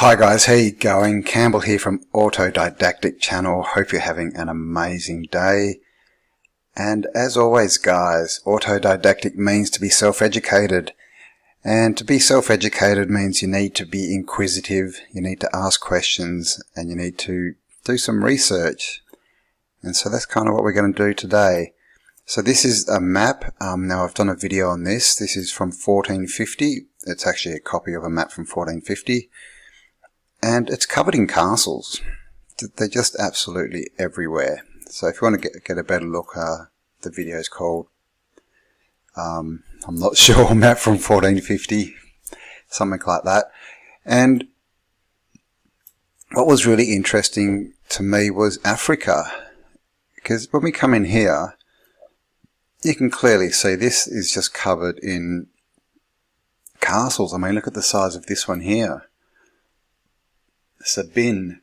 Hi guys, how you going? Campbell here from Autodidactic Channel. Hope you're having an amazing day. And as always guys, autodidactic means to be self-educated. And to be self-educated means you need to be inquisitive, you need to ask questions, and you need to do some research. And so that's kind of what we're going to do today. So this is a map. Now I've done a video on this. This is from 1450. It's actually a copy of a map from 1450. And it's covered in castles. They're just absolutely everywhere. So if you want to get a better look, the video is called, I'm not sure, map from 1450, something like that. And what was really interesting to me was Africa. Because when we come in here, you can clearly see this is just covered in castles. I mean, look at the size of this one here. Sabine,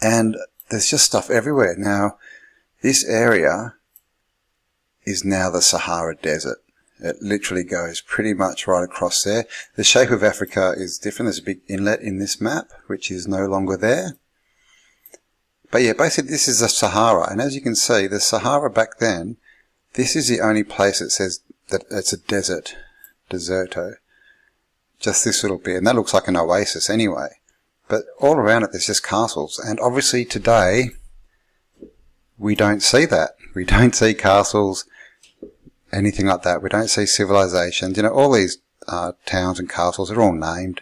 and there's just stuff everywhere. Now this area is now the Sahara Desert. It literally goes pretty much right across there. The shape of Africa is different. There's a big inlet in this map which is no longer there, but yeah, basically this is the Sahara, and as you can see, the Sahara back then, this is the only place that says that it's a desert, deserto. Just this little bit, and that looks like an oasis anyway. But all around it there's just castles, and obviously today we don't see that. We don't see castles, anything like that. We don't see civilizations. You know, all these towns and castles are all named.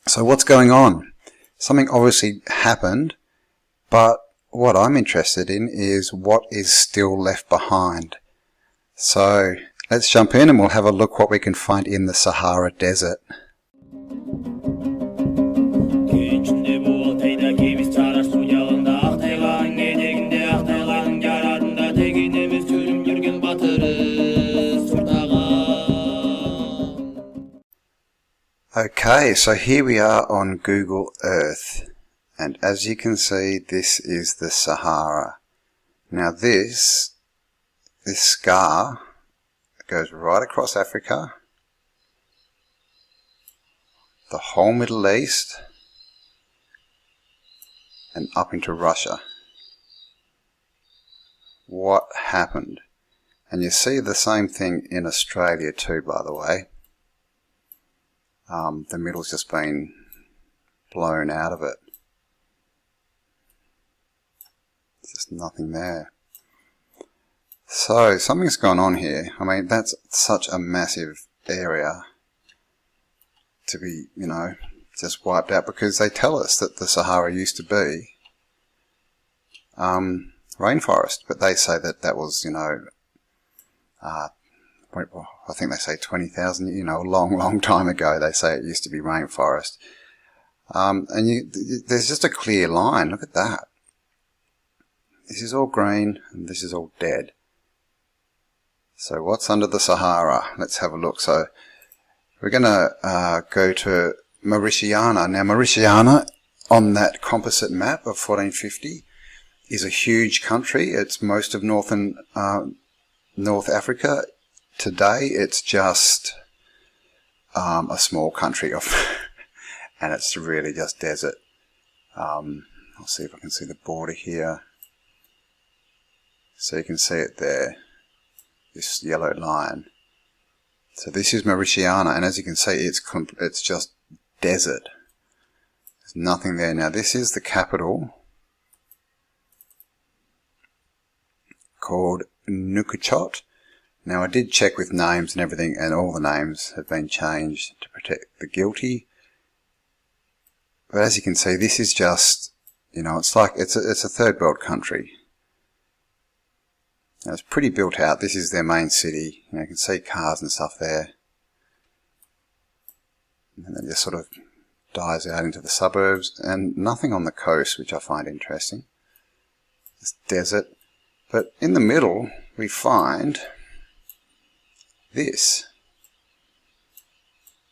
So what's going on? Something obviously happened, but what I'm interested in is what is still left behind. So let's jump in and we'll have a look what we can find in the Sahara Desert. Okay, so here we are on Google Earth, and as you can see, this is the Sahara. Now this scar goes right across Africa, the whole Middle East, and up into Russia. What happened? And you see the same thing in Australia too, by the way. The middle's just been blown out of it. There's just nothing there. So something's gone on here. I mean, that's such a massive area to be, you know, just wiped out, because they tell us that the Sahara used to be rainforest, but they say that that was, you know, I think they say 20,000, you know, a long time ago. They say it used to be rainforest. And there's just a clear line. Look at that. This is all green and this is all dead. So what's under the Sahara? Let's have a look. So we're going to go to Mauritania. Now Mauritania, on that composite map of 1450, is a huge country. It's most of North Africa. Today it's just a small country and it's really just desert. I'll see if I can see the border here. So you can see it there, this yellow line. So this is Mauritania, and as you can see, it's just desert. There's nothing there. Now this is the capital, called Nouakchott. Now I did check with names and everything, and all the names have been changed to protect the guilty. But as you can see, this is just, you know, it's like it's a third world country. Now it's pretty built out. This is their main city. You know, you can see cars and stuff there. And then it just sort of dies out into the suburbs, and nothing on the coast, which I find interesting. It's desert. But in the middle, we find this.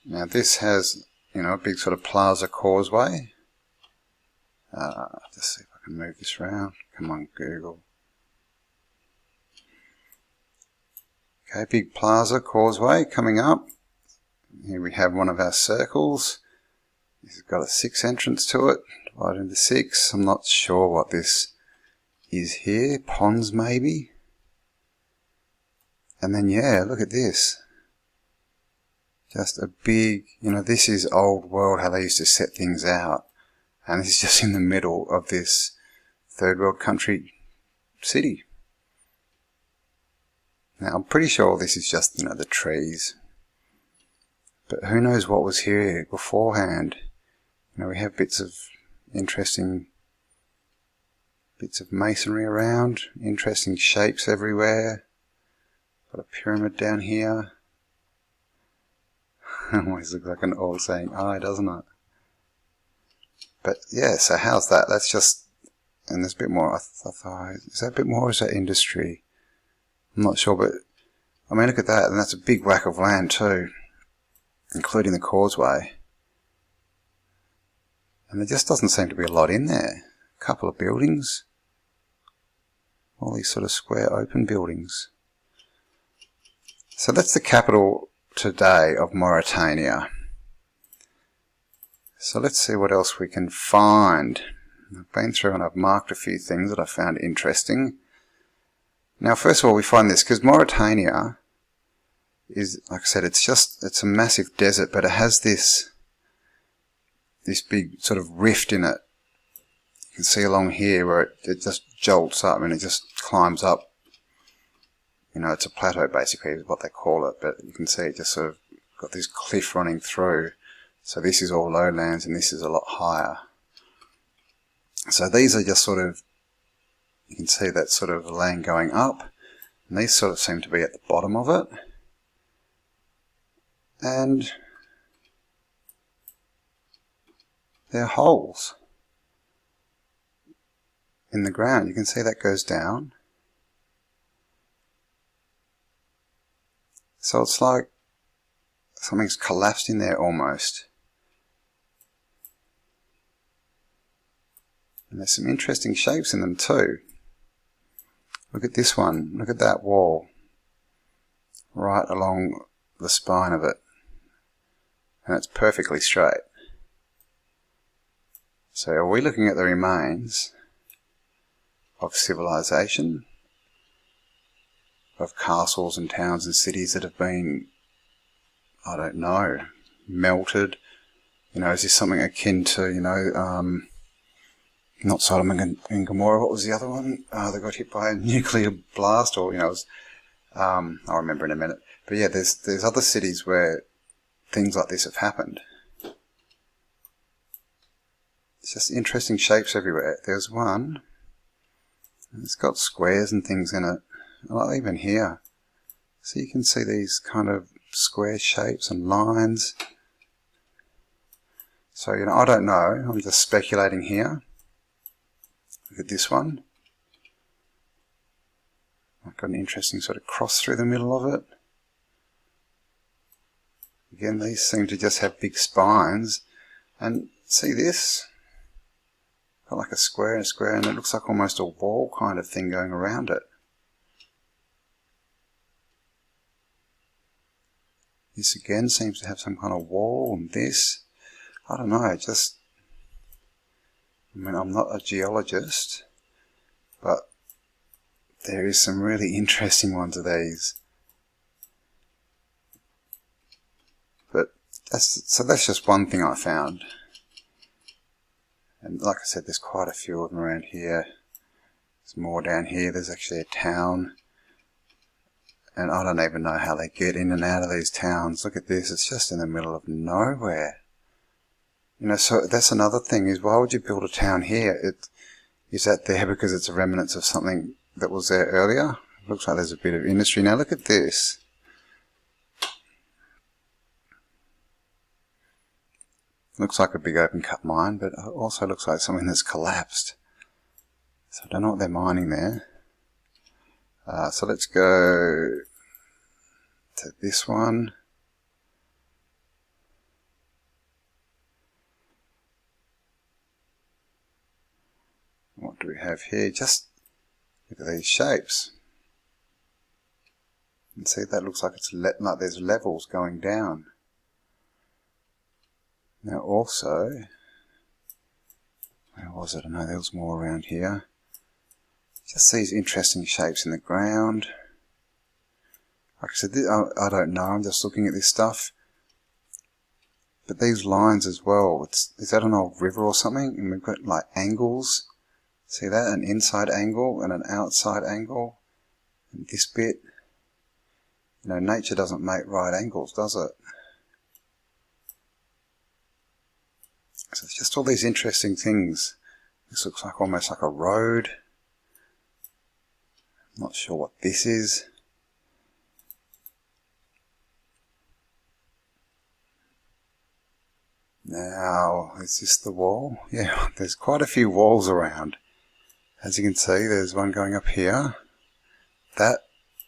Now this has, you know, a big sort of plaza causeway. Just see if I can move this around. Come on, Google. Okay, big plaza causeway coming up. Here we have one of our circles. This has got a 6 entrance to it, divided into 6. I'm not sure what this is here. Ponds maybe. And then yeah, look at this. Just a big, this is old world, how they used to set things out. And this is just in the middle of this third world country city. Now I'm pretty sure this is just, the trees. But who knows what was here beforehand. We have bits of interesting bits of masonry around, interesting shapes everywhere. Got a pyramid down here. Always looks like an all saying I, doesn't it? But yeah, so how's that? That's just, and there's a bit more, is that a bit more or is that industry? I'm not sure, but I mean look at that, and that's a big whack of land too, including the causeway. And there just doesn't seem to be a lot in there. A couple of buildings. All these sort of square open buildings. So that's the capital today of Mauritania. So let's see what else we can find. I've been through and I've marked a few things that I found interesting. Now first of all we find this, because Mauritania is, like I said, it's a massive desert, but it has this big sort of rift in it. You can see along here where it just jolts up and it just climbs up. It's a plateau basically is what they call it, but you can see it just sort of got this cliff running through. So this is all lowlands and this is a lot higher. So these are just sort of, you can see that sort of land going up, and these sort of seem to be at the bottom of it. And they're holes in the ground. You can see that goes down. So it's like something's collapsed in there almost. And there's some interesting shapes in them too. Look at this one. Look at that wall. Right along the spine of it. And it's perfectly straight. So are we looking at the remains of civilization? Of castles and towns and cities that have been, I don't know, melted? Is this something akin to, not Sodom and Gomorrah, what was the other one? They got hit by a nuclear blast, or, I'll remember in a minute. But yeah, there's other cities where things like this have happened. It's just interesting shapes everywhere. There's one, and it's got squares and things in it. Like even here. So you can see these kind of square shapes and lines. So, I don't know. I'm just speculating here. Look at this one. I've got an interesting sort of cross through the middle of it. Again, these seem to just have big spines. And see this? Got like a square and a square, and it looks like almost a wall kind of thing going around it. This again seems to have some kind of wall, and this, I don't know, I'm not a geologist, but there is some really interesting ones of these. But that's just one thing I found. And like I said, there's quite a few of them around here. There's more down here. There's actually a town. And I don't even know how they get in and out of these towns. Look at this, it's just in the middle of nowhere. So that's another thing, is why would you build a town here? Is that there because it's a remnants of something that was there earlier? Looks like there's a bit of industry. Now look at this. Looks like a big open cut mine, but it also looks like something that's collapsed. So I don't know what they're mining there. So let's go to this one. What do we have here? Just look at these shapes. And see, that looks like it's like there's levels going down. Now also, where was it? I know there was more around here. Just these interesting shapes in the ground. Like I said, I don't know, I'm just looking at this stuff. But these lines as well, is that an old river or something? And we've got like angles. See that? An inside angle and an outside angle. And this bit. You know, nature doesn't make right angles, does it? So it's just all these interesting things. This looks like almost like a road. Not sure what this is. Now, is this the wall? Yeah, there's quite a few walls around. As you can see, there's one going up here. That,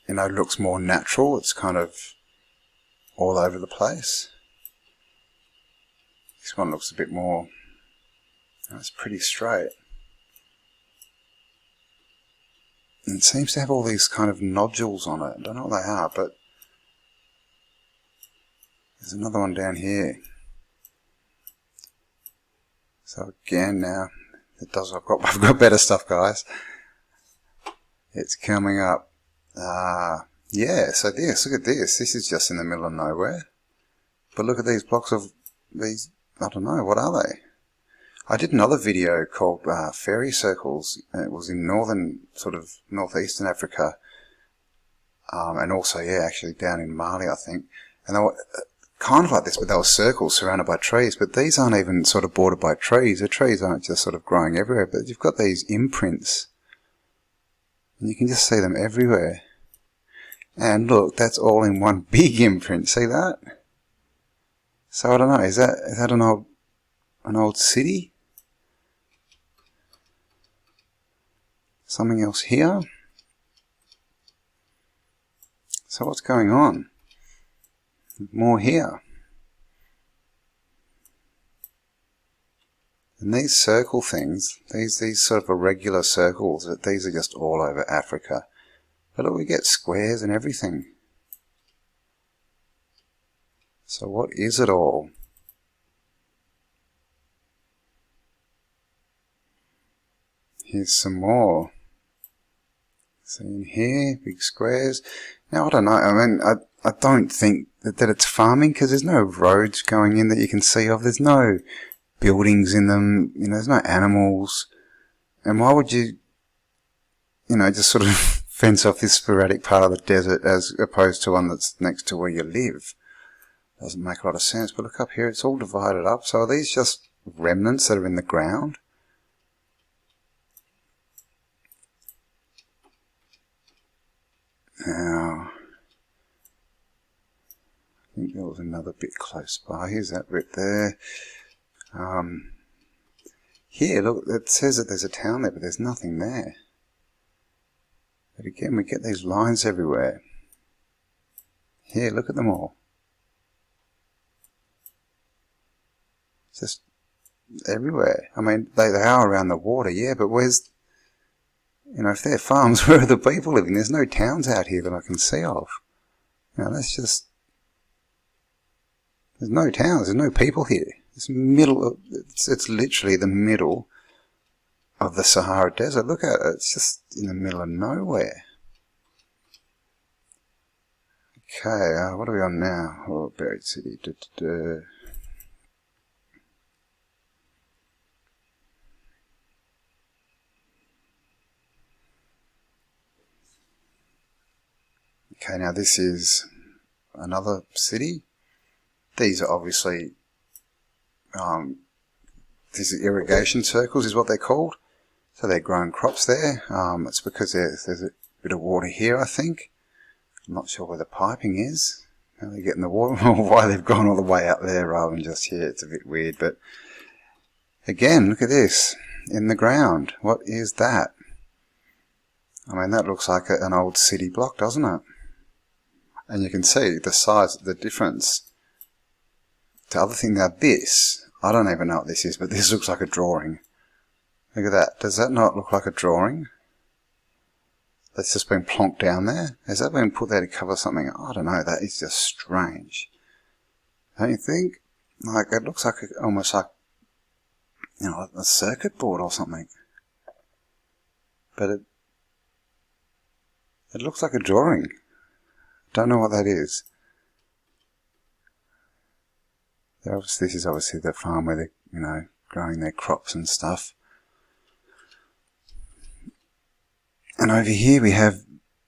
you know, looks more natural. It's kind of all over the place. This one looks a bit more, it's pretty straight. And it seems to have all these kind of nodules on it. I don't know what they are, but there's another one down here. So again now, it does. I've got better stuff, guys. It's coming up. Yeah. So this, look at this. This is just in the middle of nowhere. But look at these blocks of these. I don't know, what are they? I did another video called fairy circles. And it was in northeastern Africa, and also actually down in Mali, I think. And they were kind of like this, but they were circles surrounded by trees. But these aren't even sort of bordered by trees. The trees aren't just sort of growing everywhere, but you've got these imprints. And you can just see them everywhere. And look, that's all in one big imprint. See that? So I don't know, is that an old city? Something else here? So what's going on? More here. And these circle things, these sort of irregular circles, these are just all over Africa. But look, we get squares and everything. So what is it all? Here's some more. See in here, big squares. Now I don't know, I mean, I don't think that it's farming, because there's no roads going in that you can see of. There's no buildings in them, you know, there's no animals. And why would you just sort of fence off this sporadic part of the desert as opposed to one that's next to where you live? Doesn't make a lot of sense. But look up here, it's all divided up. So are these just remnants that are in the ground? Now, I think there was another bit close by. Here's that bit there. Here, look, it says that there's a town there, but there's nothing there. But again, we get these lines everywhere. Here, look at them all. Just everywhere. I mean, they are around the water, yeah, but where's, if they're farms, where are the people living? There's no towns out here that I can see of. That's just, there's no towns, there's no people here. It's literally the middle of the Sahara Desert. Look at it, it's just in the middle of nowhere. Okay, what are we on now? Oh, buried city. Okay, now this is another city. These are obviously, these are irrigation circles is what they're called. So they're growing crops there. It's because there's a bit of water here, I think. I'm not sure where the piping is. How they're getting the water, or why they've gone all the way out there rather than just here. It's a bit weird, but again, look at this. In the ground. What is that? I mean, that looks like an old city block, doesn't it? And you can see the size, the difference. The other thing, now this, I don't even know what this is, but this looks like a drawing. Look at that. Does that not look like a drawing? That's just been plonked down there? Has that been put there to cover something? I don't know. That is just strange. Don't you think? Like, it looks like almost like, you know, a circuit board or something. But it looks like a drawing. Don't know what that is. This is obviously the farm where they're, you know, growing their crops and stuff. And over here we have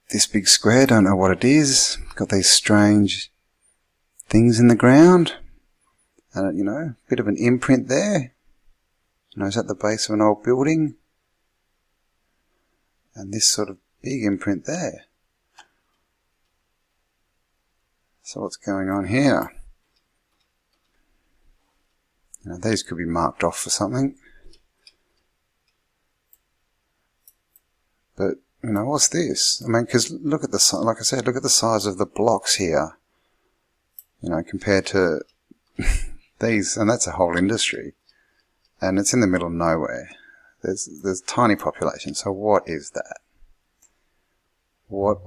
this big square, don't know what it is. Got these strange things in the ground. And, you know, a bit of an imprint there. You know, it's at the base of an old building. And this sort of big imprint there. So what's going on here? You know, these could be marked off for something. But, you know, what's this? I mean, because look at the, like I said, look at the size of the blocks here. You know, compared to these, and that's a whole industry. And it's in the middle of nowhere. There's tiny population. So what is that? What?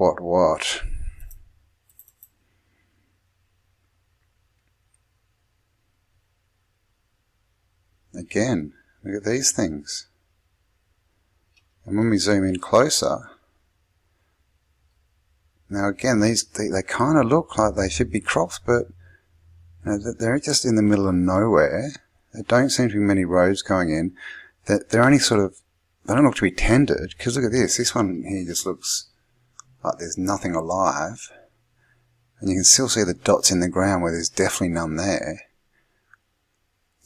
Again, look at these things. And when we zoom in closer, now again, they kind of look like they should be crops, but you know, they're just in the middle of nowhere. There don't seem to be many roads going in. They're only sort of, they don't look to be tended, because look at this. This one here just looks like there's nothing alive. And you can still see the dots in the ground where there's definitely none there.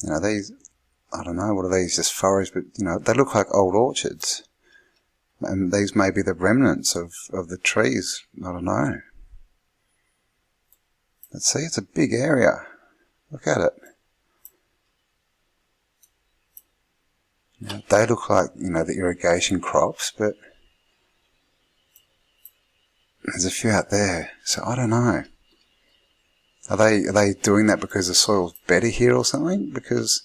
You know, these, I don't know, what are these, just furrows, but you know, they look like old orchards. And these may be the remnants of the trees. I don't know. Let's see, it's a big area. Look at it. You know, they look like, you know, the irrigation crops, but there's a few out there. So I don't know. Are they doing that because the soil's better here or something? Because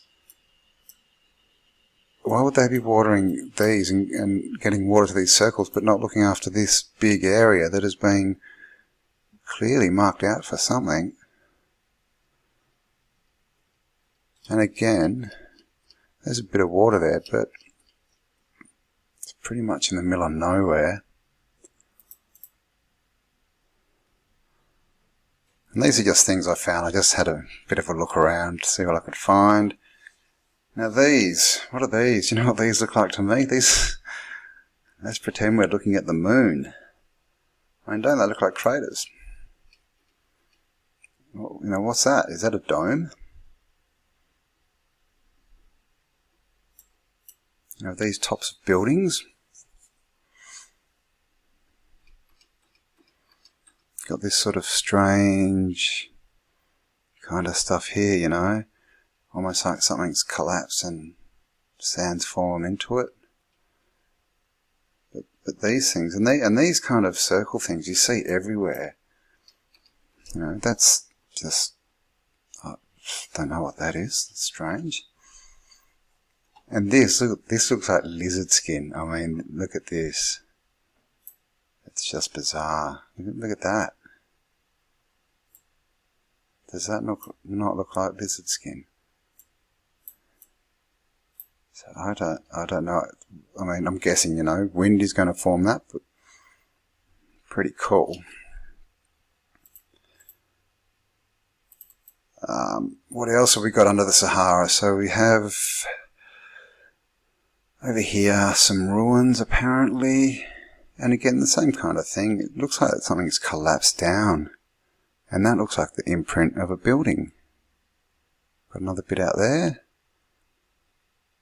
why would they be watering these and getting water to these circles but not looking after this big area that is being clearly marked out for something? And again, there's a bit of water there, but it's pretty much in the middle of nowhere. And these are just things I found. I just had a bit of a look around to see what I could find. Now these, what are these? You know what these look like to me? These, let's pretend we're looking at the moon. I mean, don't they look like craters? Well, you know, what's that? Is that a dome? You know, these tops of buildings. Got this sort of strange kind of stuff here, you know. Almost like something's collapsed and sand's fallen into it. But these things, and these kind of circle things, you see everywhere. You know, that's just, I don't know what that is. It's strange. And this looks like lizard skin. I mean, look at this. It's just bizarre. Look at that. Does that not look like lizard skin? So I don't know. I mean, I'm guessing, you know, wind is going to form that, but pretty cool. What else have we got under the Sahara? So we have over here some ruins apparently, and again the same kind of thing. It looks like something's collapsed down, and that looks like the imprint of a building. Got another bit out there.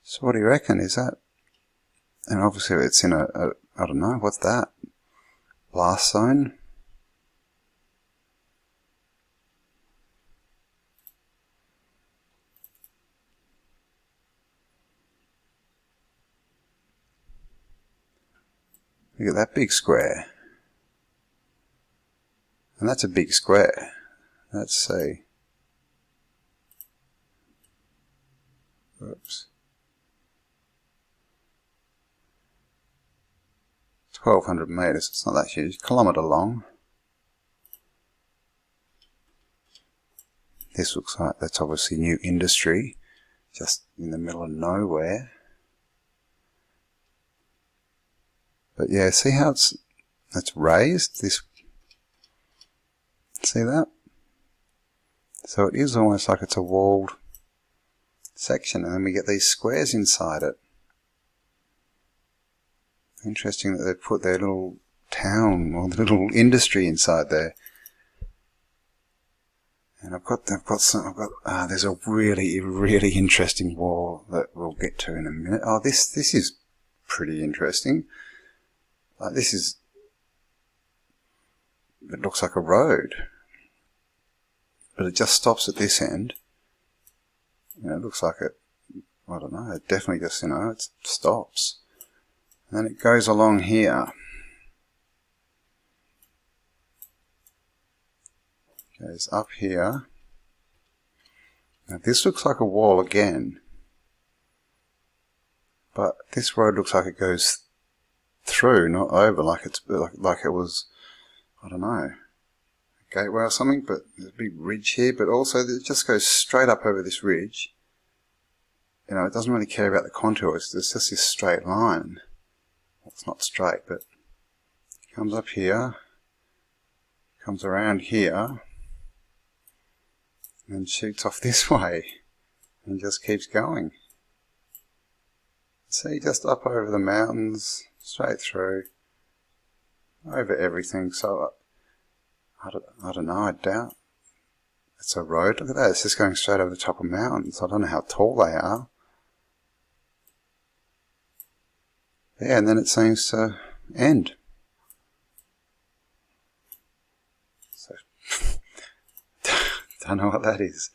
So what do you reckon? Is that? And obviously it's in I don't know, what's that? Blast zone? Look at that big square. And that's a big square. Let's see. Oops. 1,200 metres, it's not that huge, kilometre long. This looks like that's obviously new industry, just in the middle of nowhere. But yeah, see how it's raised? This, see that? So it is almost like it's a walled section, and then we get these squares inside it. Interesting that they've put their little town or little industry inside there. And there's a really interesting wall that we'll get to in a minute. Oh, this is pretty interesting. It looks like a road, but it just stops at this end. It looks like it, I don't know, it definitely just, it stops. And then it goes along here. Goes up here. Now this looks like a wall again, but this road looks like it goes through, not over, like it was, I don't know, a gateway or something. But there's a big ridge here, but also it just goes straight up over this ridge. It doesn't really care about the contours. It's just this straight line. Well, it's not straight, but it comes up here, comes around here, and shoots off this way, and just keeps going. See, just up over the mountains, straight through, over everything. So I don't know, I doubt it's a road. Look at that, it's just going straight over the top of mountains. I don't know how tall they are. Yeah, and then it seems to end. So, don't know what that is.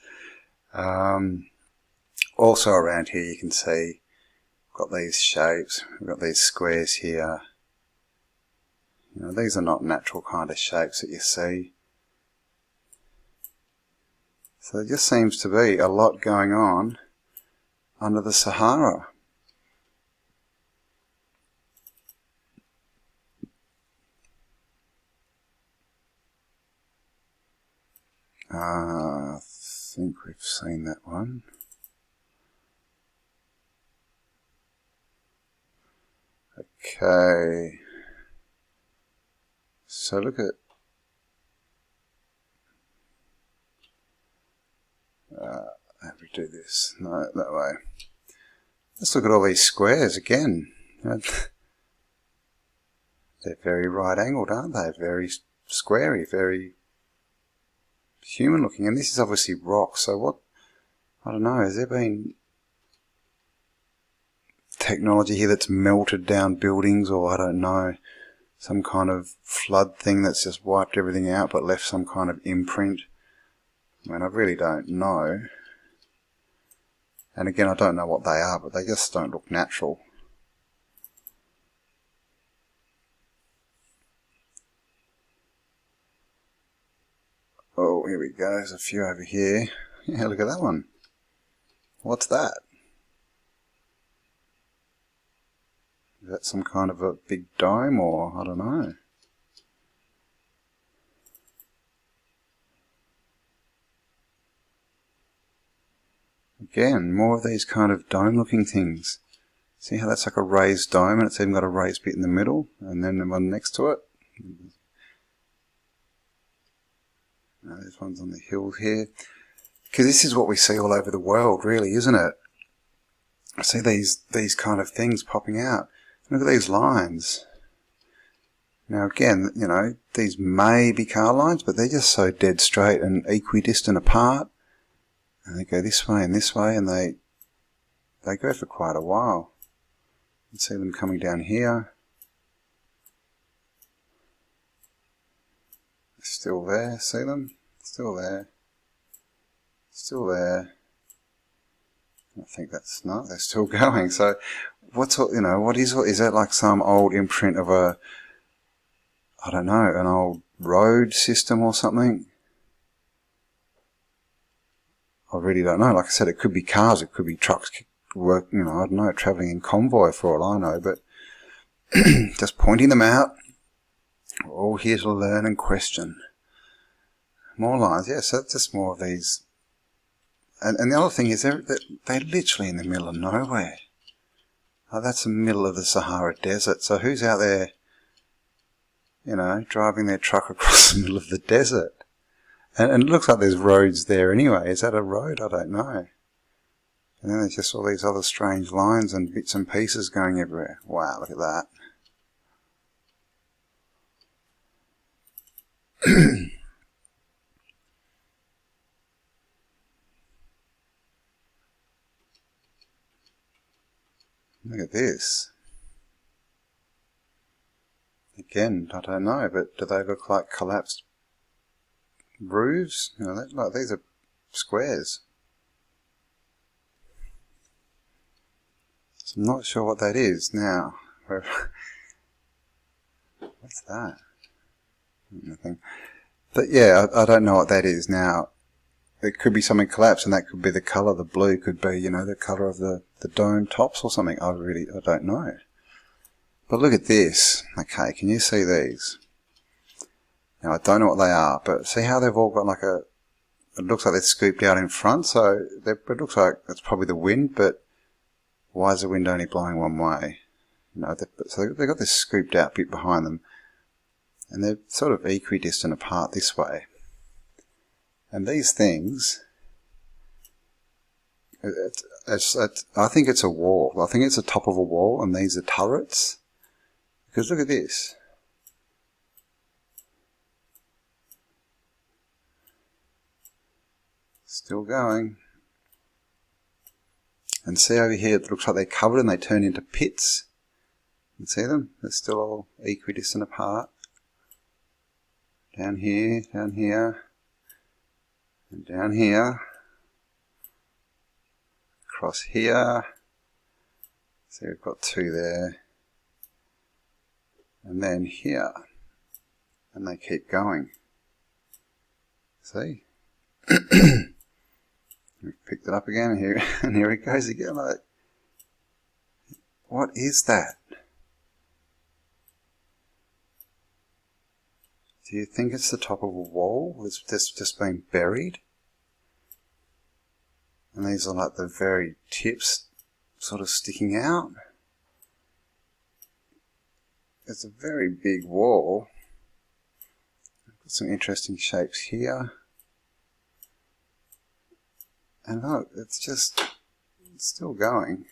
Also around here you can see we've got these shapes, we've got these squares here. These are not natural kind of shapes that you see. So there just seems to be a lot going on under the Sahara. I think we've seen that one. Okay. So look at how do we do this? No, that way. Let's look at all these squares again. They're very right angled, aren't they? Very squarey, very human looking. And this is obviously rock, so what, I don't know, has there been technology here that's melted down buildings, or I don't know, some kind of flood thing that's just wiped everything out but left some kind of imprint? I mean, I really don't know. And again, I don't know what they are, but they just don't look natural. Oh, here we go. There's a few over here. Yeah, look at that one. What's that? Is that some kind of a big dome, or I don't know. Again, more of these kind of dome-looking things. See how that's like a raised dome, and it's even got a raised bit in the middle, and then the one next to it. There's ones on the hill here. Because this is what we see all over the world, really, isn't it? I see these kind of things popping out. Look at these lines. Now again, these may be car lines, but they're just so dead straight and equidistant apart. And they go this way, and they go for quite a while. You can see them coming down here. They're still there, see them? Still there. Still there. I think that's not, they're still going. So what is that, like some old imprint of a, I don't know, an old road system or something? I really don't know. Like I said, it could be cars, it could be trucks, I don't know, travelling in convoy for all I know, but just pointing them out. We're all here to learn and question. More lines, yeah, so that's just more of these And the other thing is they're literally in the middle of nowhere. Oh, that's the middle of the Sahara Desert. So who's out there, you know, driving their truck across the middle of the desert? And it looks like there's roads there anyway. Is that a road? I don't know. And then there's just all these other strange lines and bits and pieces going everywhere. Wow, look at that. Look at this. Again, I don't know, but do they look like collapsed roofs? You know, like these are squares. So I'm not sure what that is now. What's that? Nothing. But yeah, I don't know what that is now. It could be something collapsed, and that could be the colour. The blue could be, you know, the colour of the dome tops or something. I don't know. But look at this. Okay, can you see these? Now, I don't know what they are, but see how they've all got like it looks like they're scooped out in front, so it looks like it's probably the wind, but why is the wind only blowing one way? You know, so they've got this scooped out bit behind them, and they're sort of equidistant apart this way. And these things, I think it's a wall. I think it's the top of a wall, and these are turrets. Because look at this. Still going. And see over here, it looks like they're covered and they turn into pits. You can see them? They're still all equidistant apart. Down here, and down here. Across here. See, we've got two there. And then here. And they keep going. See? We've picked it up again, and here it goes again. Like, what is that? Do you think it's the top of a wall that's just been buried? And these are like the very tips sort of sticking out. It's a very big wall. Got some interesting shapes here. And look, it's still going.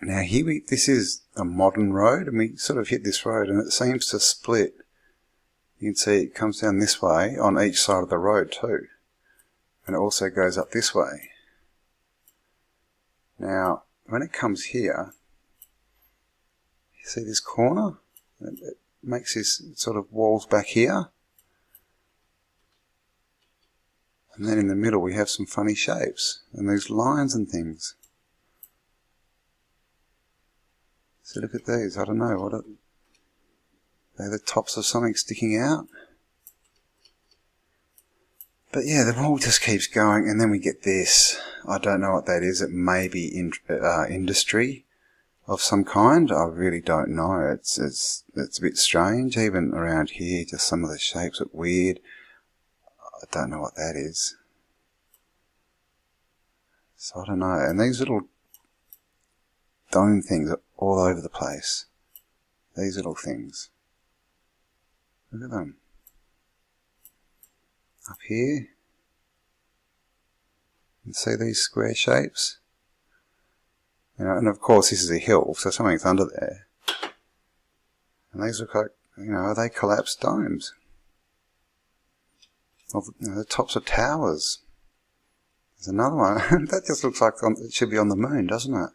Now here this is a modern road, and we sort of hit this road, and it seems to split. You can see it comes down this way on each side of the road too. And it also goes up this way. Now, when it comes here, you see this corner? It makes this sort of walls back here. And then in the middle we have some funny shapes and these lines and things. So look at these. I don't know, they're the tops of something sticking out. But yeah, the wall just keeps going, and then we get this. I don't know what that is. It may be industry of some kind. I really don't know. It's a bit strange. Even around here, just some of the shapes are weird. I don't know what that is. So I don't know. And these little dome things are all over the place. These little things. Look at them. Up here. You see these square shapes? You know, and of course this is a hill, so something's under there. And these look like, you know, are they collapsed domes? Or, you know, the tops of towers. There's another one. That just looks like it should be on the moon, doesn't it?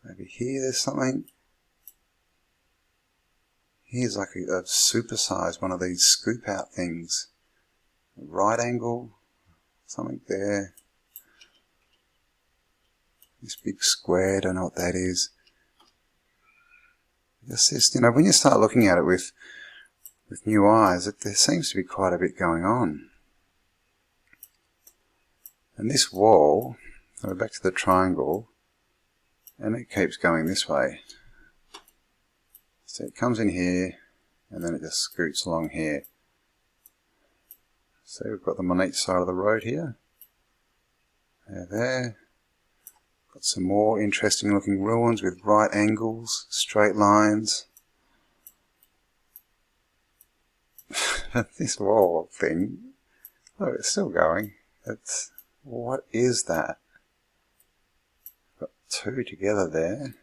Over here there's something. Here's like a supersized one of these scoop out things. Right angle. Something there. This big square, don't know what that is. Just, you know, when you start looking at it with new eyes, there seems to be quite a bit going on. And this wall, so back to the triangle, and it keeps going this way. So it comes in here, and then it just scoots along here. So we've got them on each side of the road here. There. Got some more interesting looking ruins with right angles, straight lines. This wall thing, look, it's still going. What is that? Got two together there.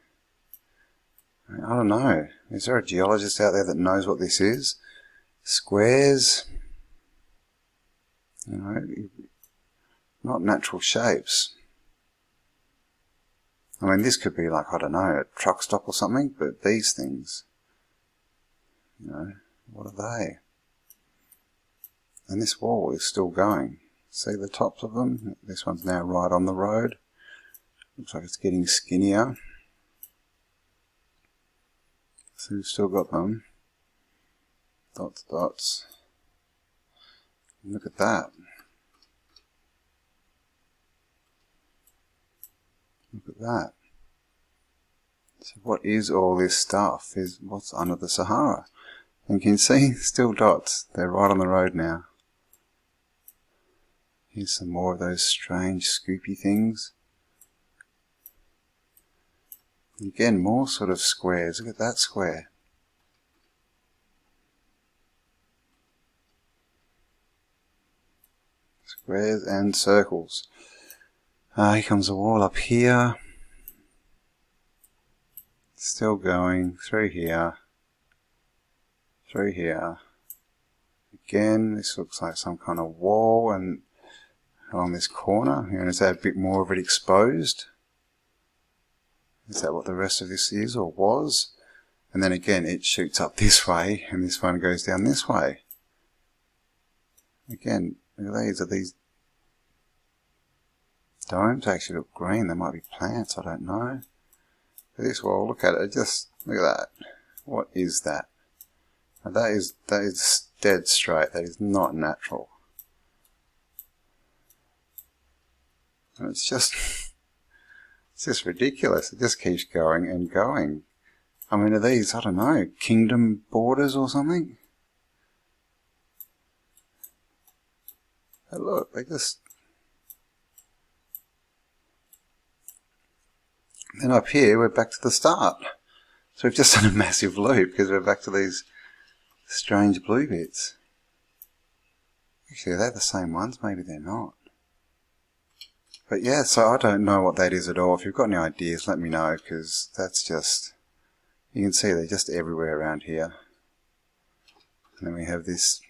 I don't know. Is there a geologist out there that knows what this is? Squares, you know, not natural shapes. I mean, this could be like, I don't know, a truck stop or something, but these things, you know, what are they? And this wall is still going. See the tops of them? This one's now right on the road. Looks like it's getting skinnier. So we've still got them. Dots, dots. Look at that. Look at that. So what is all this stuff? Is what's under the Sahara? And you can see, still dots. They're right on the road now. Here's some more of those strange scoopy things. Again, more sort of squares. Look at that square. Squares and circles. Here comes a wall up here. Still going through here. Through here. Again, this looks like some kind of wall, and along this corner, you know, is that a bit more of it exposed? Is that what the rest of this is or was? And then again, it shoots up this way, and this one goes down this way. Again, look at these. Are these domes? They actually look green. They might be plants. I don't know. But this wall, look at it. Just look at that. What is that? Now that is dead straight. That is not natural. And it's just ridiculous. It just keeps going and going. I mean, are these, I don't know, kingdom borders or something? Hey, look, they just... Then up here, we're back to the start. So we've just done a massive loop because we're back to these strange blue bits. Actually, are they the same ones? Maybe they're not. But yeah, so I don't know what that is at all. If you've got any ideas, let me know, because that's just... You can see they're just everywhere around here. And then we have this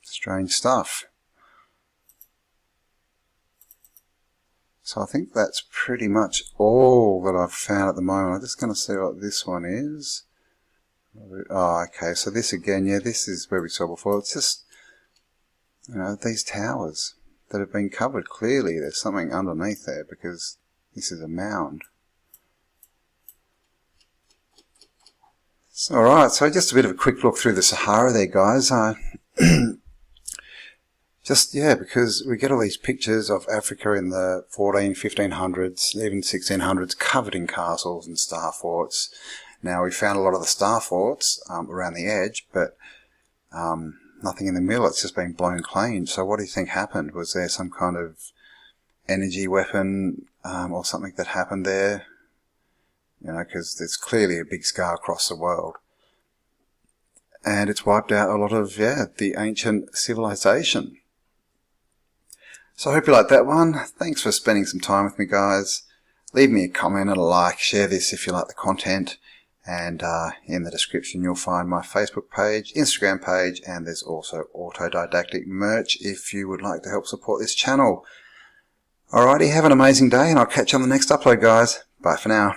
strange stuff. So I think that's pretty much all that I've found at the moment. I'm just going to see what this one is. Oh, okay, so this again, yeah, this is where we saw before. It's just, you know, these towers that have been covered. Clearly there's something underneath there because this is a mound. So, alright, so just a bit of a quick look through the Sahara there, guys. Just, yeah, because we get all these pictures of Africa in the 1500s, even 1600s, covered in castles and star forts. Now, we found a lot of the star forts around the edge, but nothing in the middle. It's just been blown clean. So what do you think happened? Was there some kind of energy weapon or something that happened there? You know, because there's clearly a big scar across the world. And it's wiped out a lot of, yeah, the ancient civilization. So I hope you liked that one. Thanks for spending some time with me, guys. Leave me a comment and a like. Share this if you like the content. And in the description you'll find my Facebook page, Instagram page, and there's also autodidactic merch if you would like to help support this channel. Alrighty, have an amazing day, and I'll catch you on the next upload, guys. Bye for now.